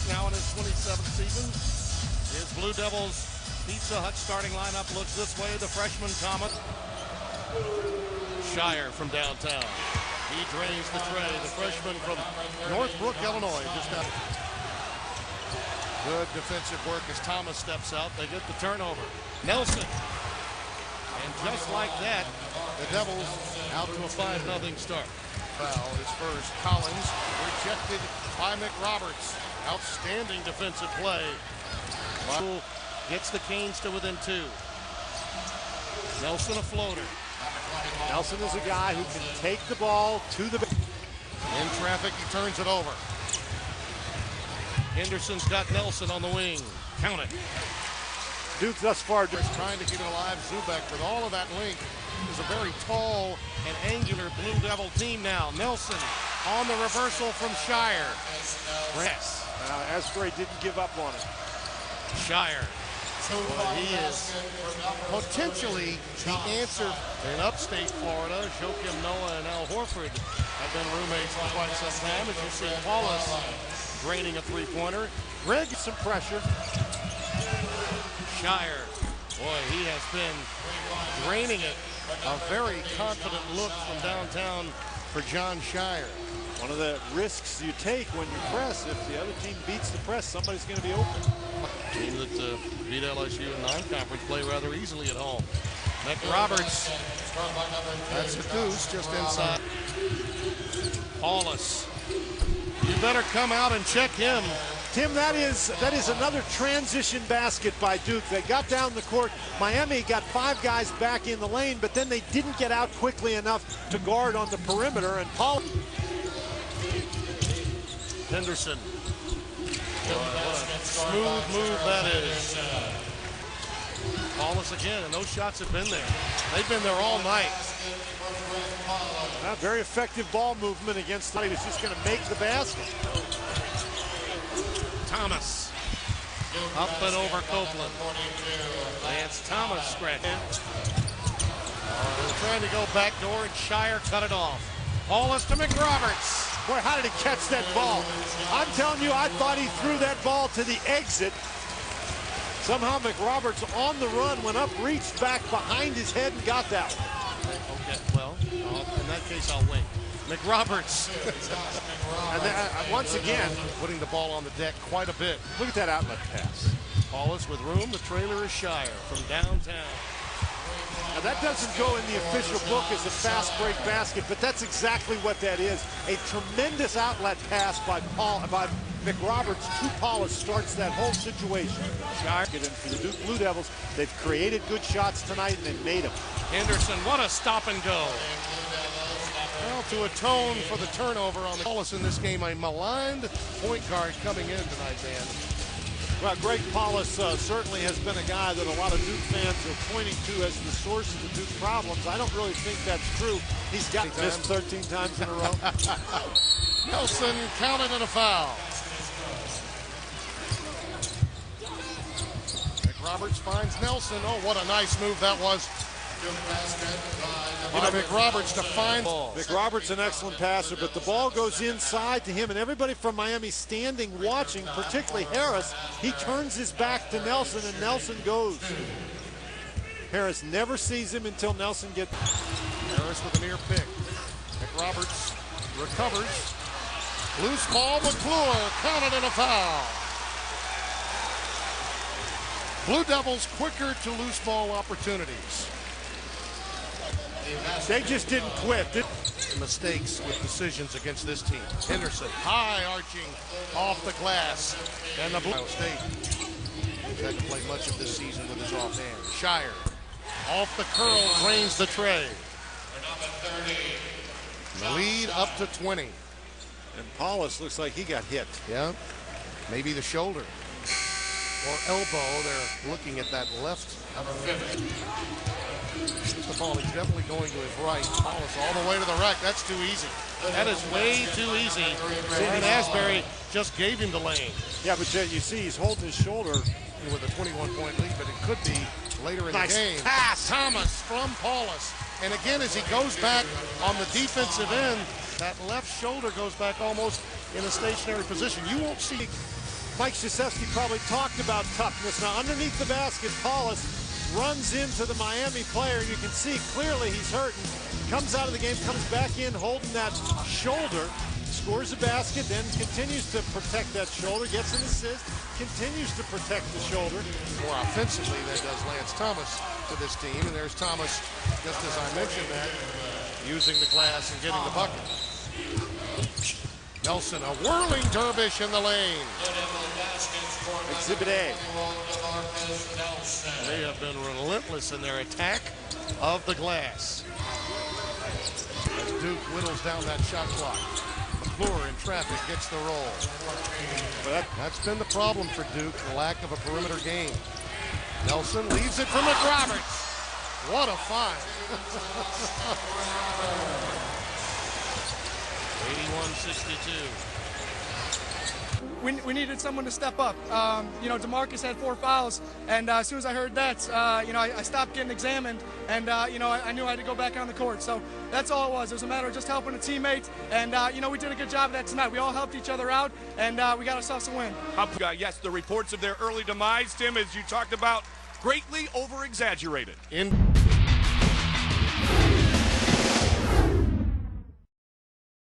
now in his 27th season. His Blue Devils Pizza Hut starting lineup looks this way. The freshman Thomas. Shire from downtown. He drains the tray. The freshman from Northbrook, Illinois. Just out. Good defensive work as Thomas steps out. They get the turnover. Nelson. And just like that, the Devils out to a 5-0 start. Foul is first. Collins rejected by McRoberts. Outstanding defensive play. Gets the Canes to within 2. Nelson a floater. Nelson is a guy who can take the ball to the... In traffic, he turns it over. Henderson's got Nelson on the wing. Count it. Duke thus far is trying to keep it alive. Zubek with all of that length is a very tall and angular Blue Devil team now. Nelson on the reversal from Shire. Yes. Asbury didn't give up on it. Shire. Well, he is potentially the answer in upstate Florida. Joakim Noah and Al Horford have been roommates for quite some time. As you see Paulus draining a three-pointer. Greg gets some pressure. Shire, boy, he has been draining it. A very confident look from downtown for Jon Scheyer. One of the risks you take when you press, if the other team beats the press, somebody's going to be open. Team that beat LSU in non-conference play rather easily at home. McRoberts, that's the deuce just inside. Paulus, you better come out and check him. Tim, that is another transition basket by Duke. They got down the court. Miami got 5 guys back in the lane, but then they didn't get out quickly enough to guard on the perimeter. And Paul Henderson. What a smooth move that is. Paulus again, and those shots have been there. They've been there all night. Very effective ball movement against. He was just going to make the basket. Thomas up and over Copeland. Lance Thomas scratching. They're trying to go back door, and Shire cut it off. Paulus to McRoberts. Boy, how did he catch that ball? I'm telling you, I thought he threw that ball to the exit. Somehow McRoberts on the run went up, reached back behind his head and got that one. Okay, well, in that case, I'll wait. McRoberts. And then, once again, putting the ball on the deck quite a bit. Look at that outlet pass. Paulus with room. The trailer is Shire from downtown. Now that doesn't go in the official book as a fast break basket, but that's exactly what that is. A tremendous outlet pass by McRoberts to Paulus starts that whole situation. Shire get in for the Duke Blue Devils. They've created good shots tonight and they made them. Henderson, what a stop and go. Well, to atone for the turnover on the Paulus in this game, a maligned point guard coming in tonight, Dan. Well, Greg Paulus certainly has been a guy that a lot of Duke fans are pointing to as the source of the Duke problems. I don't really think that's true. He's got missed 13 times in a row. Nelson counted and a foul. McRoberts finds Nelson. Oh, what a nice move that was. McRoberts to find ball. McRoberts an excellent passer, but the ball goes inside to him, and everybody from Miami standing watching, particularly Harris. He turns his back to Nelson, and Nelson goes. Harris never sees him until Nelson gets. Harris with a near pick. McRoberts recovers. Loose ball, McClure counted and a foul. Blue Devils quicker to loose ball opportunities. They just didn't quit. Mistakes with decisions against this team. Henderson, high arching off the glass. And the Blue State had to play much of this season with his offhand. Shire, off the curl, drains the tray. The lead up to 20. And Paulus looks like he got hit. Yeah, maybe the shoulder or elbow. They're looking at that left. The ball, he's definitely going to his right. Paulus all the way to the rack. That's too easy. That is way too easy. And Asbury just gave him the lane. Yeah, but you see he's holding his shoulder. With a 21-point lead, but it could be later in the game. Pass. Thomas from Paulus. And again, as he goes back on the defensive end, that left shoulder goes back almost in a stationary position. You won't see Mike Krzyzewski probably talked about toughness. Now, underneath the basket, Paulus runs into the Miami player, and you can see clearly he's hurting. Comes out of the game, comes back in holding that shoulder, scores a basket, then continues to protect that shoulder, gets an assist, continues to protect the shoulder. More offensively than does Lance Thomas to this team, and there's Thomas, just as I mentioned that, using the glass and getting the bucket. Nelson, a whirling dervish in the lane. Exhibit A. They have been relentless in their attack of the glass. As Duke whittles down that shot clock. McClure in traffic gets the roll. But that's been the problem for Duke, the lack of a perimeter game. Nelson leaves it for McRoberts. What a find. 81-62. We needed someone to step up. You know, DeMarcus had 4 fouls, and as soon as I heard that, you know, I stopped getting examined, and you know, I knew I had to go back on the court. So that's all it was. It was a matter of just helping a teammate, and you know, we did a good job of that tonight. We all helped each other out, and we got ourselves a win. Yes, the reports of their early demise, Tim, as you talked about, greatly over-exaggerated.